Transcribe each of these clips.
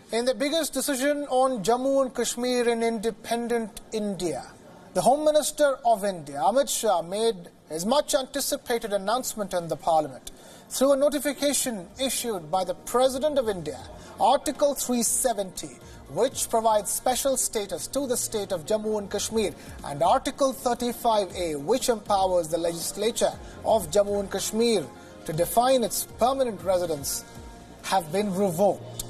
In the biggest decision on Jammu and Kashmir in independent India, the Home Minister of India, Amit Shah, made his much anticipated announcement in the Parliament. Through a notification issued by the President of India, Article 370, which provides special status to the state of Jammu and Kashmir, and Article 35A, which empowers the legislature of Jammu and Kashmir to define its permanent residence, have been revoked.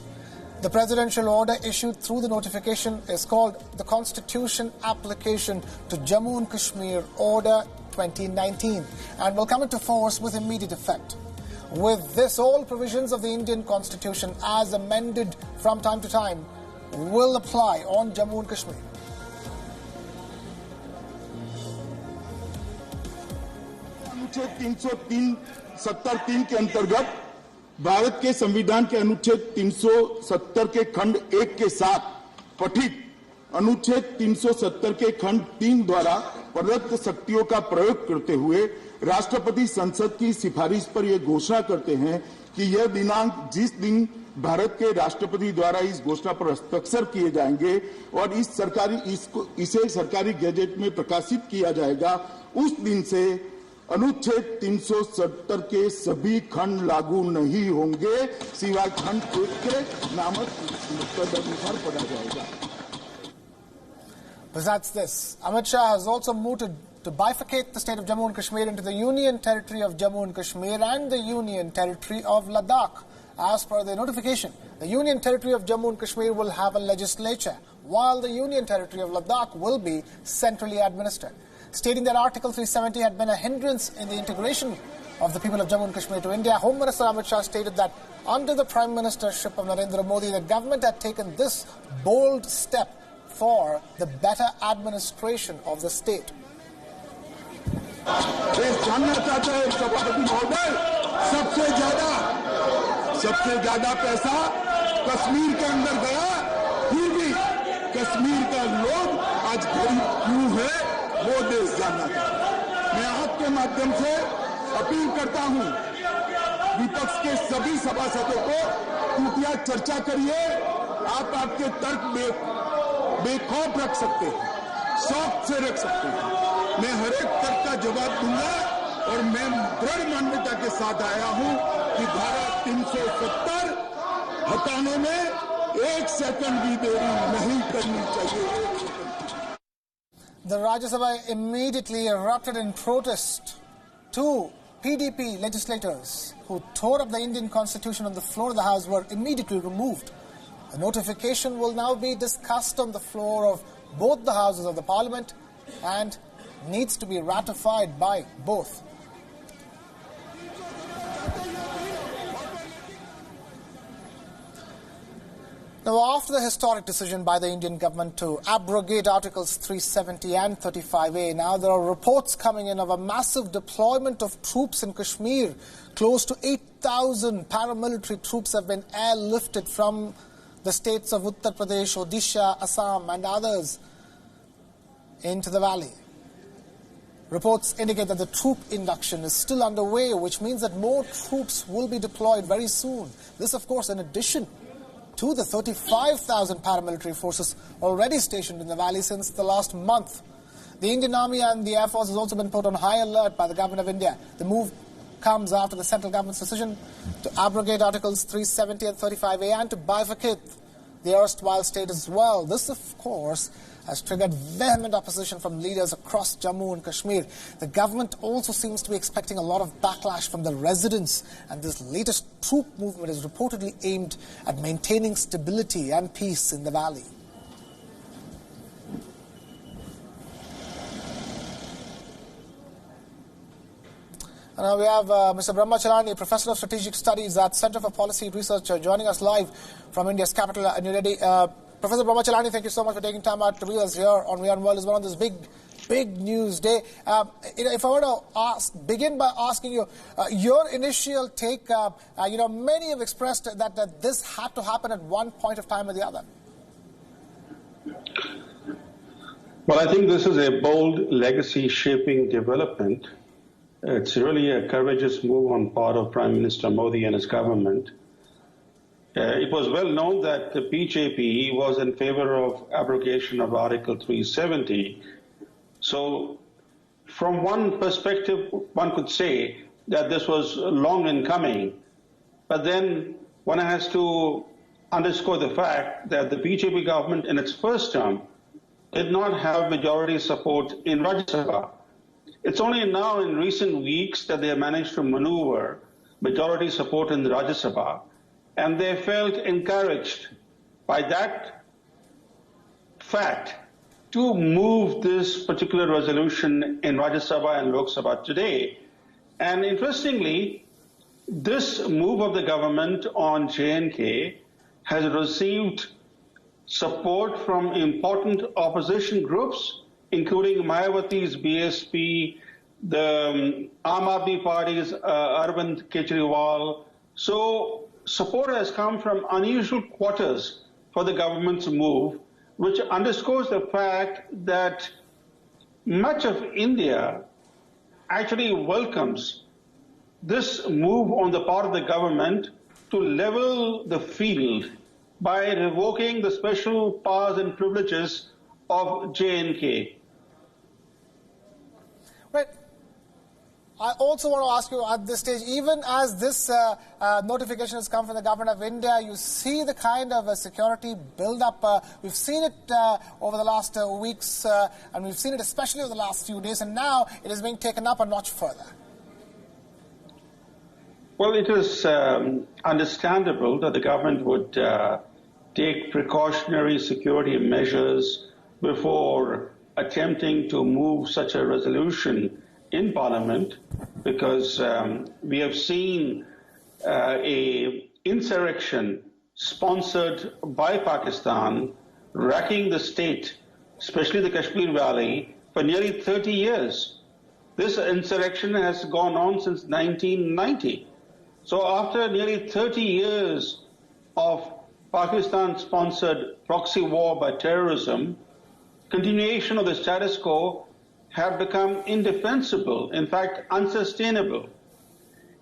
The presidential order issued through the notification is called the Constitution Application to Jammu and Kashmir Order 2019 and will come into force with immediate effect. With this, all provisions of the Indian Constitution as amended from time to time will apply on Jammu and Kashmir. अनुच्छेद 373 के अंतर्गत भारत के संविधान के अनुच्छेद 370 के खंड 1 के साथ पठित अनुच्छेद 370 के खंड 3 द्वारा प्रदत्त शक्तियों का प्रयोग करते हुए राष्ट्रपति संसद की सिफारिश पर यह घोषणा करते हैं कि यह दिनांक जिस दिन भारत के राष्ट्रपति द्वारा इस घोषणा पर हस्ताक्षर किए जाएंगे और इसे सरकारी गैजेट में प्रकाशित किया जाएगा, उस दिन से अनुच्छेद 370 के सभी खंड लागू नहीं होंगे, सिवाय खंड 1 के नामक तदनुसार पढ़ा जाएगा. Besides this, Amit Shah has also mooted to bifurcate the state of Jammu and Kashmir into the Union Territory of Jammu and Kashmir and the Union Territory of Ladakh. As per the notification, the Union Territory of Jammu and Kashmir will have a legislature, while the Union Territory of Ladakh will be centrally administered. Stating that Article 370 had been a hindrance in the integration of the people of Jammu and Kashmir to India, Home Minister Amit Shah stated that under the Prime Ministership of Narendra Modi, the government had taken this bold step for the better administration of the state. सबसे ज्यादा पैसा कश्मीर के अंदर गया, फिर भी कश्मीर का लोग आज गरीब क्यों है, वो देश जानना चाहता. मैं आपके माध्यम से अपील करता हूं, विपक्ष के सभी सभासदों को टूटिया चर्चा करिए. आप आपके तर्क बेखौफ रख सकते हैं, शौक से रख सकते हैं. मैं हर एक तर्क का जवाब दूंगा और मैं दृढ़ मान्यता के साथ आया हूं कि धारा 370 हटाने में एक सेकंड भी देरी नहीं करनी चाहिए. The Rajya Sabha immediately erupted in protest. Two PDP legislators who tore up the Indian Constitution on the floor of the House were immediately removed. The notification will now be discussed on the floor of both the houses of the Parliament and needs to be ratified by both. Now, after the historic decision by the Indian government to abrogate Articles 370 and 35A, now there are reports coming in of a massive deployment of troops in Kashmir. Close to 8,000 paramilitary troops have been airlifted from the states of Uttar Pradesh, Odisha, Assam and others into the valley. Reports indicate that the troop induction is still underway, which means that more troops will be deployed very soon. This, of course, in addition to the 35,000 paramilitary forces already stationed in the valley since the last month. The Indian Army and the Air Force has also been put on high alert by the Government of India. The move comes after the central government's decision to abrogate Articles 370 and 35A and to bifurcate the erstwhile state as well. This, of course, has triggered vehement opposition from leaders across Jammu and Kashmir. The government also seems to be expecting a lot of backlash from the residents, and this latest troop movement is reportedly aimed at maintaining stability and peace in the valley. And now we have Mr. Bramha Chellaney, Professor of Strategic Studies at Center for Policy Research, joining us live from India's capital, New Delhi. Professor Bramha Chellaney, thank you so much for taking time out to be us here on Wion World. It's one of this big news day. If I were to begin by asking you your initial take, many have expressed that this had to happen at one point of time or the other. Well, I think this is a bold legacy-shaping development. It's really a courageous move on part of Prime Minister Modi and his government. It was well known that the BJP was in favor of abrogation of Article 370. So from one perspective, one could say that this was long in coming. But then one has to underscore the fact that the BJP government in its first term did not have majority support in Rajya Sabha. It's only now in recent weeks that they have managed to maneuver majority support in the Rajya Sabha, and they felt encouraged by that fact to move this particular resolution in Rajya Sabha and Lok Sabha today. And interestingly, this move of the government on J&K has received support from important opposition groups, including Mayawati's BSP, the Aam Aadmi Party's Arvind Kejriwal. So support has come from unusual quarters for the government's move, which underscores the fact that much of India actually welcomes this move on the part of the government to level the field by revoking the special powers and privileges of J&K. Right. I also want to ask you at this stage, even as this notification has come from the government of India, you see the kind of security build-up. We've seen it over the last weeks, and we've seen it especially over the last few days, and now it is being taken up a notch further. Well, it is understandable that the government would take precautionary security measures before attempting to move such a resolution in Parliament, because we have seen a insurrection sponsored by Pakistan racking the state, especially the Kashmir Valley, for nearly 30 years. This insurrection has gone on since 1990. So after nearly 30 years of Pakistan-sponsored proxy war by terrorism, continuation of the status quo have become indefensible, in fact, unsustainable.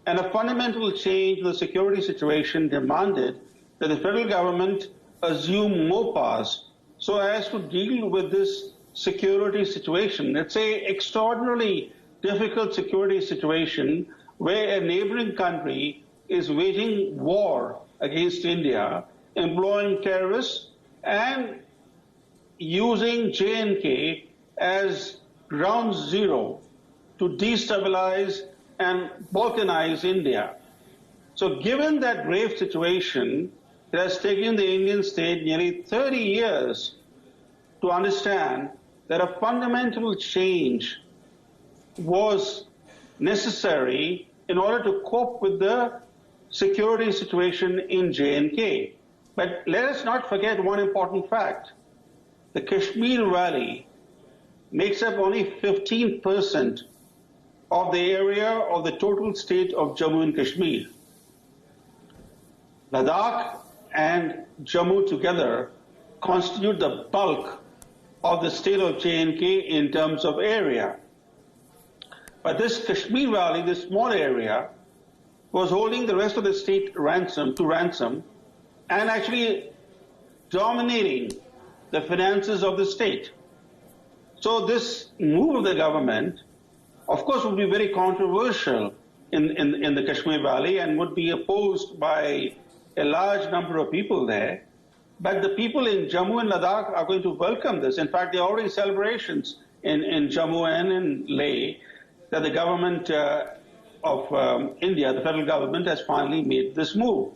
And a fundamental change in the security situation demanded that the federal government assume more powers so as to deal with this security situation. It's an extraordinarily difficult security situation where a neighboring country is waging war against India, employing terrorists and using J&K as ground zero to destabilize and balkanize India. So given that grave situation, it has taken the Indian state nearly 30 years to understand that a fundamental change was necessary in order to cope with the security situation in J&K. But let us not forget one important fact. The Kashmir Valley makes up only 15% of the area of the total state of Jammu and Kashmir. Ladakh and Jammu together constitute the bulk of the state of J&K in terms of area. But this Kashmir Valley, this small area, was holding the rest of the state to ransom and actually dominating the finances of the state. So this move of the government, of course, would be very controversial in the Kashmir Valley and would be opposed by a large number of people there. But the people in Jammu and Ladakh are going to welcome this. In fact, there are already celebrations in Jammu and in Leh that the government of India, the federal government, has finally made this move.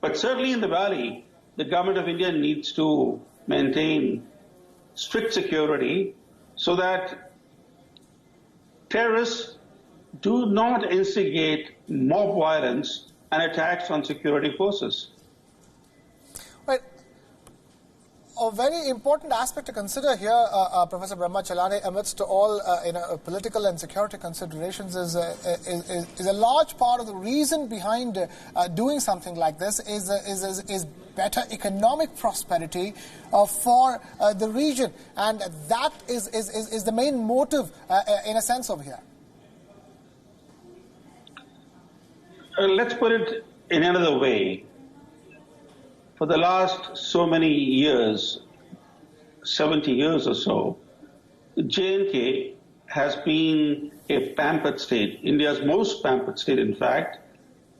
But certainly in the valley, the government of India needs to maintain strict security so that terrorists do not instigate mob violence and attacks on security forces. Right. A very important aspect to consider here, Professor Bramha Chellaney, amidst all political and security considerations, is a large part of the reason behind doing something like this is better economic prosperity for the region, and that is the main motive in a sense over here. Let's put it in another way. for the last so many years, 70 years or so, J&K has been a pampered state, India's most pampered state, in fact.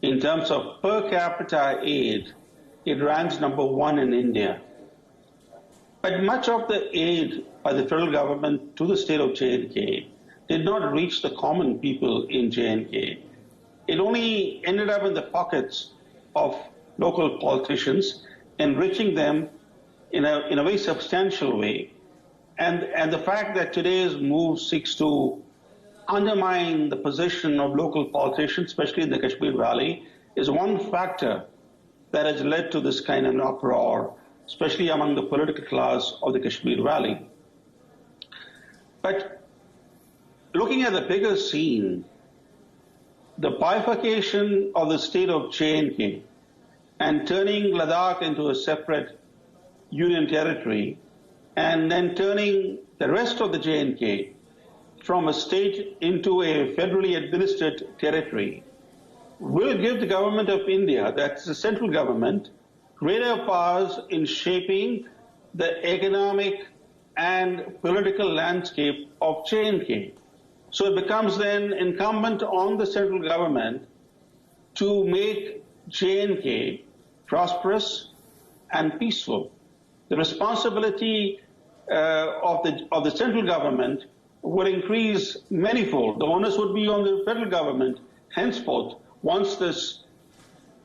In terms of per capita aid, it ranks #1 in India. But much of the aid by the federal government to the state of J&K did not reach the common people in J&K. It only ended up in the pockets of local politicians, enriching them in a very substantial way. And the fact that today's move seeks to undermine the position of local politicians, especially in the Kashmir Valley, is one factor that has led to this kind of an uproar, especially among the political class of the Kashmir Valley. But looking at the bigger scene, the bifurcation of the state of J&K and turning Ladakh into a separate union territory, and then turning the rest of the J&K from a state into a federally administered territory, will give the government of India, that's the central government, greater powers in shaping the economic and political landscape of J&K. So it becomes then incumbent on the central government to make J&K prosperous and peaceful. The responsibility of the central government would increase manifold. The onus would be on the federal government henceforth. Once this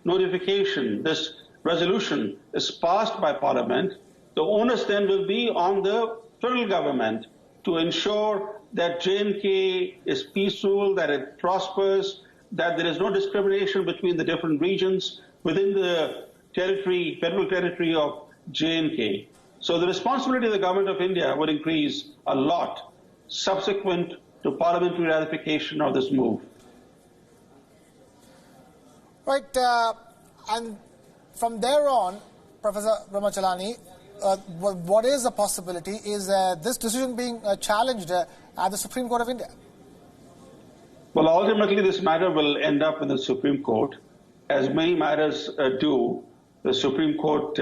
notification, this resolution is passed by Parliament, the onus then will be on the federal government to ensure that J&K is peaceful, that it prospers, that there is no discrimination between the different regions within the territory, federal territory of J&K. So the responsibility of the government of India would increase a lot subsequent to parliamentary ratification of this move. Right, and from there on, Professor Bramha Chellaney, what is the possibility is this decision being challenged at the Supreme Court of India? Well, ultimately this matter will end up in the Supreme Court. As many matters do, the Supreme Court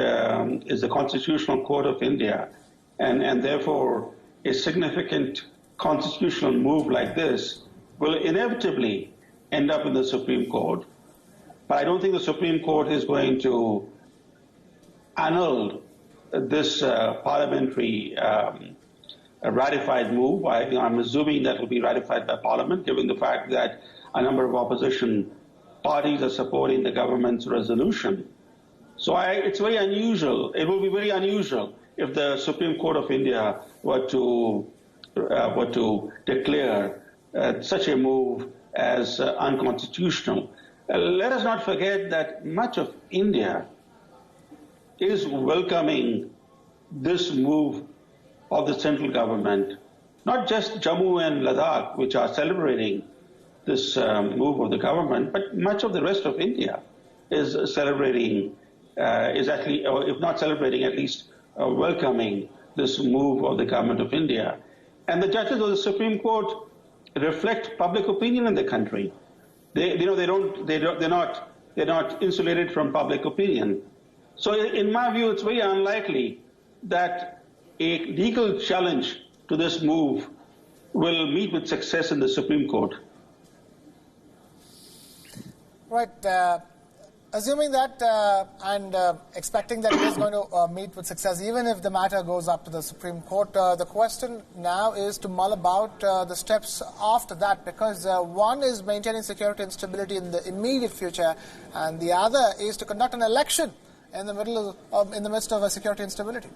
is the constitutional court of India, and therefore a significant constitutional move like this will inevitably end up in the Supreme Court. But I don't think the Supreme Court is going to annul this parliamentary ratified move. I'm assuming that will be ratified by Parliament, given the fact that a number of opposition parties are supporting the government's resolution. So it's very unusual. It will be very unusual if the Supreme Court of India were to declare such a move as unconstitutional. Let us not forget that much of India is welcoming this move of the central government. Not just Jammu and Ladakh, which are celebrating this move of the government, but much of the rest of India is celebrating, is actually, or if not celebrating, at least welcoming this move of the government of India. And the judges of the Supreme Court reflect public opinion in the country. They're not insulated from public opinion. So in my view, it's very unlikely that a legal challenge to this move will meet with success in the Supreme Court. Right. Assuming that and expecting that it is going to meet with success, even if the matter goes up to the Supreme Court, the question now is to mull about the steps after that, because one is maintaining security and stability in the immediate future, and the other is to conduct an election in the midst of security and stability.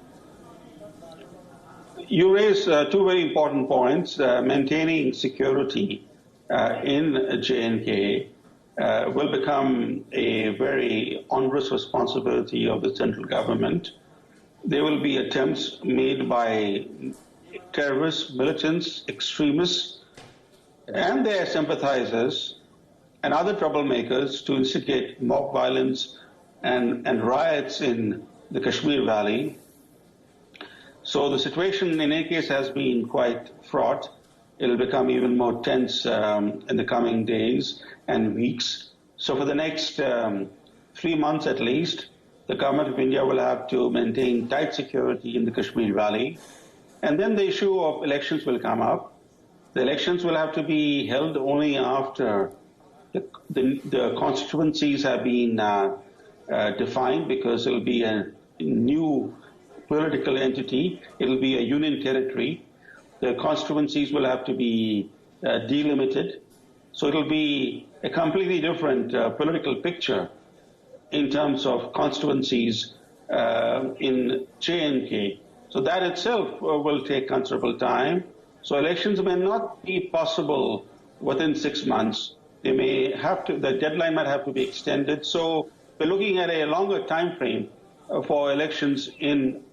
You raise two very important points. Maintaining security in J&K will become a very onerous responsibility of the central government. There will be attempts made by terrorists, militants, extremists, and their sympathizers and other troublemakers to instigate mob violence and riots in the Kashmir Valley. So the situation in any case has been quite fraught. It will become even more tense in the coming days and weeks. So for the next 3 months at least, the government of India will have to maintain tight security in the Kashmir Valley. And then the issue of elections will come up. The elections will have to be held only after the constituencies have been defined, because it will be a new political entity. It will be a union territory. The constituencies will have to be delimited. So it will be a completely different political picture in terms of constituencies in J&K. So that itself will take considerable time. So elections may not be possible within 6 months. They may have to, the deadline might have to be extended. So we're looking at a longer time frame for elections in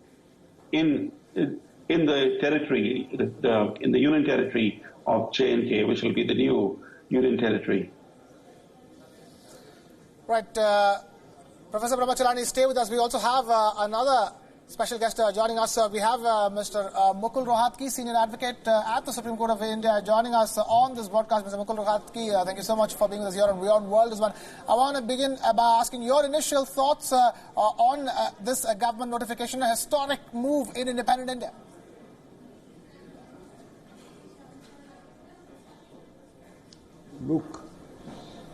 the territory, in the union territory of J&K, which will be the new union territory. Right. Professor Bramha Chellaney, stay with us. We also have another special guest joining us. We have Mr. Mukul Rohtagi, Senior Advocate at the Supreme Court of India, joining us on this broadcast. Mr. Mukul Rohtagi, thank you so much for being with us here on Wion World is One. I want to begin by asking your initial thoughts on this government notification, a historic move in independent India. Look,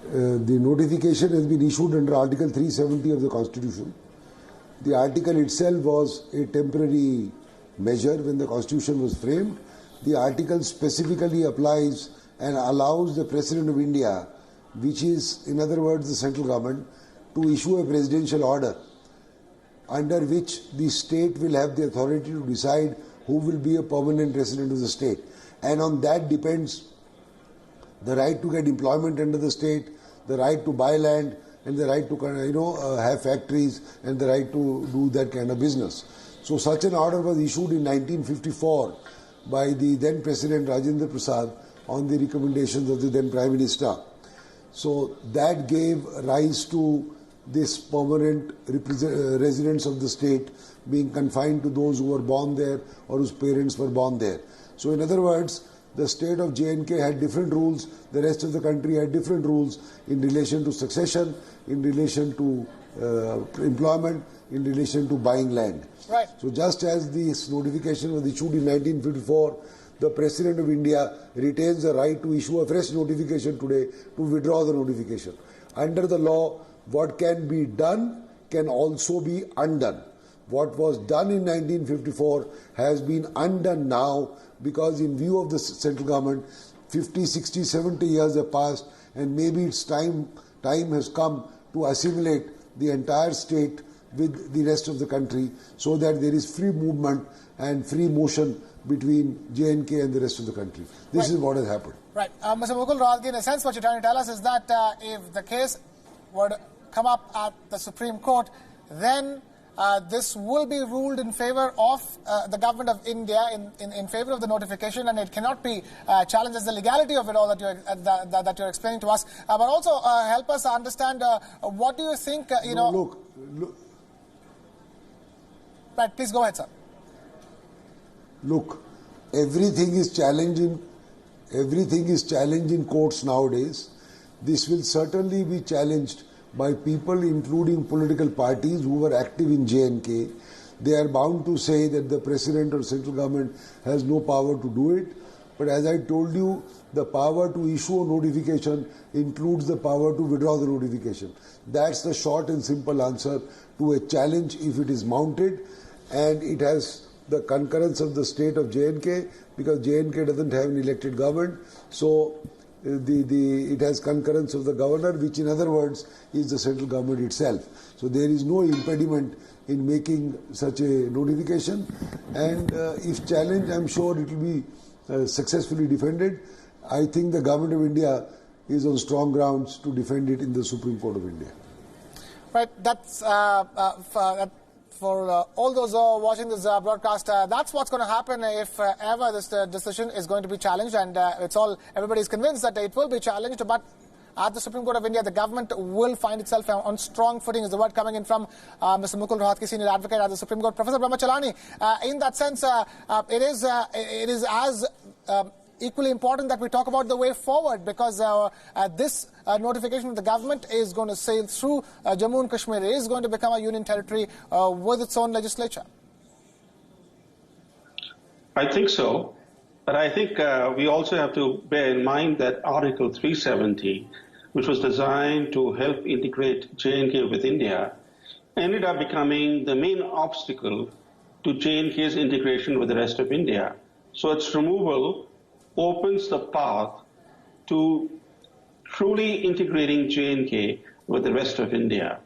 the notification has been issued under Article 370 of the Constitution. The article itself was a temporary measure when the Constitution was framed. The article specifically applies and allows the President of India, which is, in other words, the central government, to issue a presidential order under which the state will have the authority to decide who will be a permanent resident of the state. And on that depends the right to get employment under the state, the right to buy land, and the right to have factories, and the right to do that kind of business. So such an order was issued in 1954 by the then President Rajendra Prasad on the recommendations of the then Prime Minister. So that gave rise to this permanent residents of the state being confined to those who were born there or whose parents were born there. So in other words, the state of J&K had different rules, the rest of the country had different rules in relation to succession, in relation to employment, in relation to buying land. Right. So just as this notification was issued in 1954, the President of India retains the right to issue a fresh notification today to withdraw the notification. Under the law, what can be done can also be undone. What was done in 1954 has been undone now, because in view of the central government, 50, 60, 70 years have passed, and maybe it's time has come to assimilate the entire state with the rest of the country, so that there is free movement and free motion between J&K and the rest of the country. This is what has happened. Right. Mr. Mukul Rohtagi, in a sense, what you're trying to tell us is that if the case were to come up at the Supreme Court, then this will be ruled in favor of the government of India, in favor of the notification, and it cannot be challenged as the legality of it all that you're explaining to us. But also help us understand what do you think, Look. Right, please go ahead, sir. Look, everything is challenged in courts nowadays. This will certainly be challenged by people, including political parties who were active in J&K. They are bound to say that the President or central government has no power to do it. But as I told you, the power to issue a notification includes the power to withdraw the notification. That's the short and simple answer to a challenge if it is mounted, and it has the concurrence of the state of J&K, because J&K doesn't have an elected government. So it has concurrence of the governor, which in other words is the central government itself. So there is no impediment in making such a notification, and if challenged, I'm sure it will be successfully defended. I think the government of India is on strong grounds to defend it in the Supreme Court of India. Right, that's for all those watching this broadcast, that's what's going to happen if ever this decision is going to be challenged, and everybody is convinced that it will be challenged, but at the Supreme Court of India, the government will find itself on strong footing, is the word coming in from Mr. Mukul Rohtagi, Senior Advocate at the Supreme Court. Professor Bramha Chellaney, in that sense, it is as equally important that we talk about the way forward, because this notification of the government is going to sail through. Jammu and Kashmir is going to become a union territory with its own legislature. I think so. But I think we also have to bear in mind that Article 370, which was designed to help integrate J&K with India, ended up becoming the main obstacle to J&K's integration with the rest of India. So its removal opens the path to truly integrating J&K with the rest of India.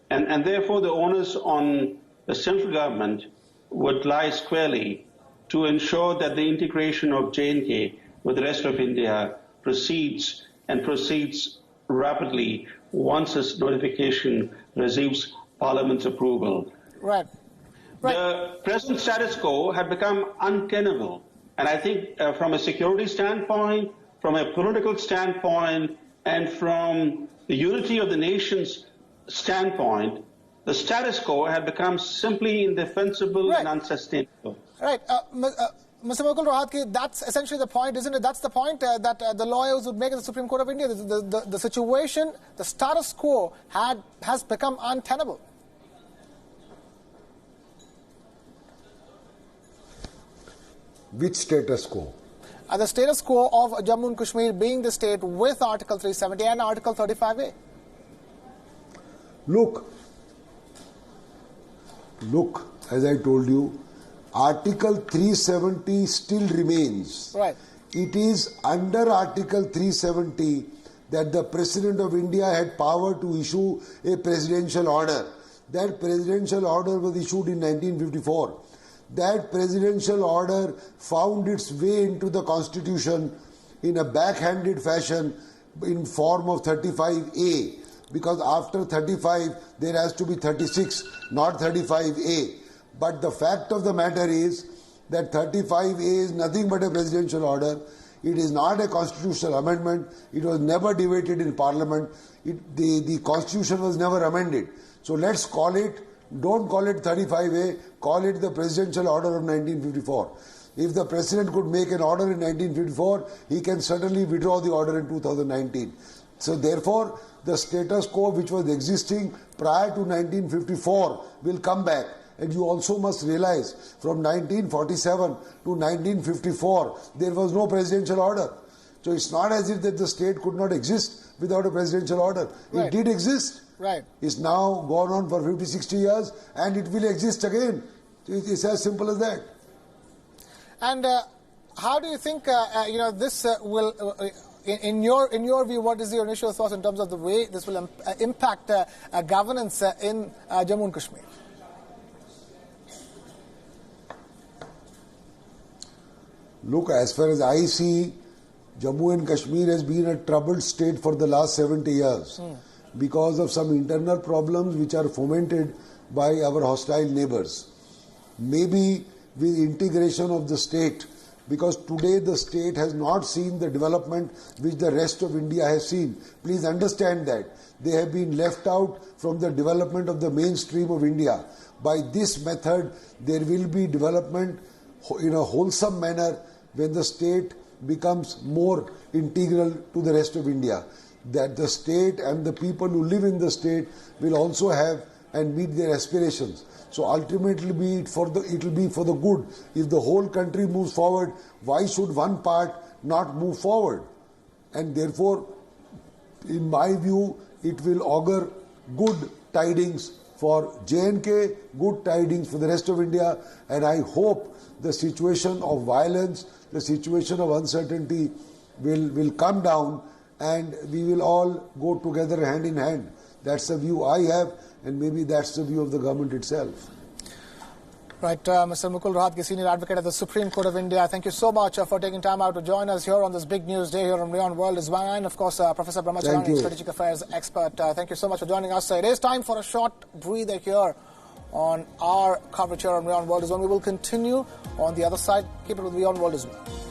And therefore the onus on the central government would lie squarely to ensure that the integration of J&K with the rest of India proceeds rapidly once this notification receives Parliament's approval. Right. The present status quo had become untenable. And I think from a security standpoint, from a political standpoint, and from the unity of the nation's standpoint, the status quo had become simply indefensible and unsustainable. Right. Mr. Mukul Rohtagi, that's essentially the point, isn't it? That's the point that the lawyers would make at the Supreme Court of India. The situation, the status quo has become untenable. Which status quo? The status quo of Jammu and Kashmir being the state with Article 370 and Article 35A. Look, as I told you, Article 370 still remains. Right. It is under Article 370 that the President of India had power to issue a presidential order. That presidential order was issued in 1954. That presidential order found its way into the Constitution in a backhanded fashion in form of 35A, because after 35 there has to be 36, not 35A. But the fact of the matter is that 35A is nothing but a presidential order. It is not a constitutional amendment. It was never debated in Parliament. The Constitution was never amended. So let's call it, don't call it 35A, call it the Presidential Order of 1954. If the President could make an order in 1954, he can certainly withdraw the order in 2019. So therefore, the status quo which was existing prior to 1954 will come back. And you also must realize, from 1947 to 1954, there was no presidential order. So it's not as if that the state could not exist without a presidential order. Right. It did exist. Right. It's now gone on for 50, 60 years, and it will exist again. It's as simple as that. And how do you think this will, in your view, what is your initial thoughts in terms of the way this will impact governance in Jammu and Kashmir? Look, as far as I see, Jammu and Kashmir has been a troubled state for the last 70 years because of some internal problems which are fomented by our hostile neighbors. Maybe with integration of the state, because today the state has not seen the development which the rest of India has seen. Please understand that. They have been left out from the development of the mainstream of India. By this method, there will be development in a wholesome manner when the state becomes more integral to the rest of India. That the state and the people who live in the state will also have and meet their aspirations. So ultimately it will be for the good. If the whole country moves forward, why should one part not move forward? And therefore, in my view, it will augur good tidings for J&K, good tidings for the rest of India, and I hope the situation of violence, the situation of uncertainty will come down and we will all go together hand in hand. That's the view I have, and maybe that's the view of the government itself. Right, Mr. Mukul Rohtagi, Senior Advocate at the Supreme Court of India. Thank you so much for taking time out to join us here on this big news day here on Wion World is Wion. And of course, Professor Bramha Chellaney, Strategic Affairs expert. Thank you so much for joining us. It is time for a short breather here on our coverage here on Wion World is Wion. We will continue on the other side. Keep it with Wion World is Wion.